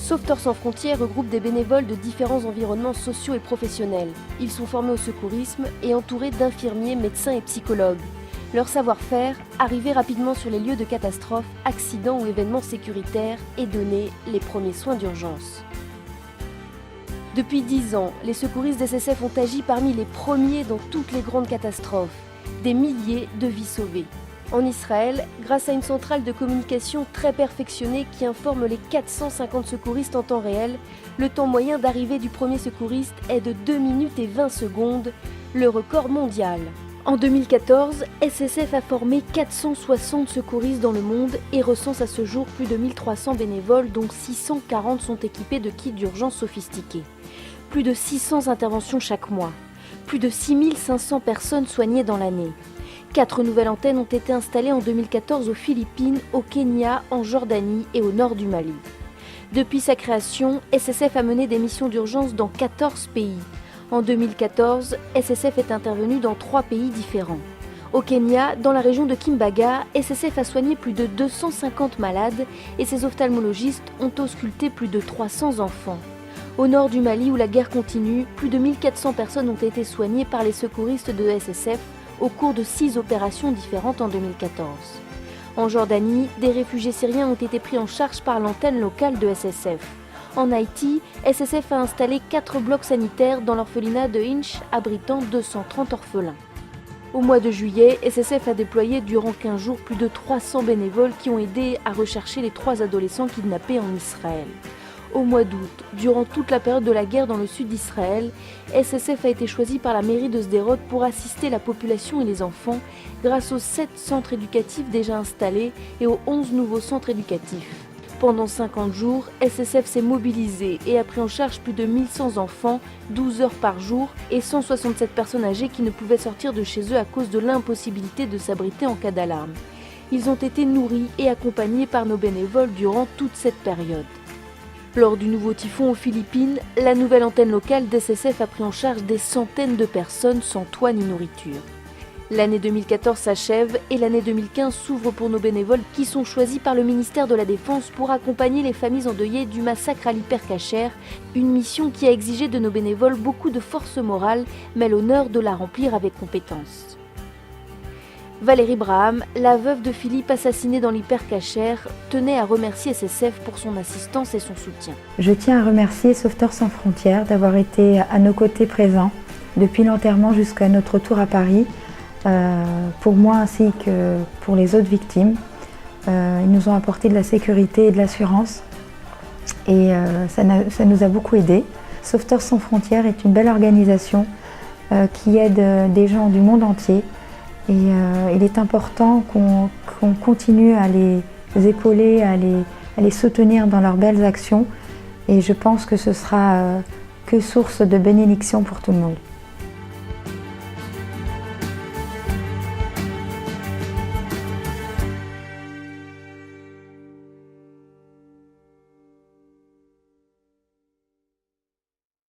Sauveteurs sans frontières regroupe des bénévoles de différents environnements sociaux et professionnels. Ils sont formés au secourisme et entourés d'infirmiers, médecins et psychologues. Leur savoir-faire, arriver rapidement sur les lieux de catastrophes, accidents ou événements sécuritaires et donner les premiers soins d'urgence. Depuis 10 ans, les secouristes d'SSF ont agi parmi les premiers dans toutes les grandes catastrophes. Des milliers de vies sauvées. En Israël, grâce à une centrale de communication très perfectionnée qui informe les 450 secouristes en temps réel, le temps moyen d'arrivée du premier secouriste est de 2 minutes et 20 secondes, le record mondial. En 2014, SSF a formé 460 secouristes dans le monde et recense à ce jour plus de 1300 bénévoles dont 640 sont équipés de kits d'urgence sophistiqués. Plus de 600 interventions chaque mois. Plus de 6500 personnes soignées dans l'année. 4 nouvelles antennes ont été installées en 2014 aux Philippines, au Kenya, en Jordanie et au nord du Mali. Depuis sa création, SSF a mené des missions d'urgence dans 14 pays. En 2014, SSF est intervenu dans 3 pays différents. Au Kenya, dans la région de Kimbaga, SSF a soigné plus de 250 malades et ses ophtalmologistes ont ausculté plus de 300 enfants. Au nord du Mali, où la guerre continue, plus de 1400 personnes ont été soignées par les secouristes de SSF au cours de 6 opérations différentes en 2014. En Jordanie, des réfugiés syriens ont été pris en charge par l'antenne locale de SSF. En Haïti, SSF a installé 4 blocs sanitaires dans l'orphelinat de Hinch, abritant 230 orphelins. Au mois de juillet, SSF a déployé durant 15 jours plus de 300 bénévoles qui ont aidé à rechercher les 3 adolescents kidnappés en Israël. Au mois d'août, durant toute la période de la guerre dans le sud d'Israël, SSF a été choisi par la mairie de Sderot pour assister la population et les enfants grâce aux 7 centres éducatifs déjà installés et aux 11 nouveaux centres éducatifs. Pendant 50 jours, SSF s'est mobilisé et a pris en charge plus de 1100 enfants, 12 heures par jour et 167 personnes âgées qui ne pouvaient sortir de chez eux à cause de l'impossibilité de s'abriter en cas d'alarme. Ils ont été nourris et accompagnés par nos bénévoles durant toute cette période. Lors du nouveau typhon aux Philippines, la nouvelle antenne locale d'SSF a pris en charge des centaines de personnes sans toit ni nourriture. L'année 2014 s'achève et l'année 2015 s'ouvre pour nos bénévoles qui sont choisis par le ministère de la Défense pour accompagner les familles endeuillées du massacre à l'Hypercacher, une mission qui a exigé de nos bénévoles beaucoup de force morale, mais l'honneur de la remplir avec compétence. Valérie Braham, la veuve de Philippe assassiné dans l'Hypercacher, tenait à remercier SSF pour son assistance et son soutien. Je tiens à remercier Sauveteurs sans frontières d'avoir été à nos côtés présents depuis l'enterrement jusqu'à notre retour à Paris, pour moi ainsi que pour les autres victimes. Ils nous ont apporté de la sécurité et de l'assurance et ça nous a beaucoup aidés. Sauveteurs sans frontières est une belle organisation qui aide des gens du monde entier. Et il est important qu'on continue à les épauler, à les soutenir dans leurs belles actions. Et je pense que ce sera que source de bénédiction pour tout le monde.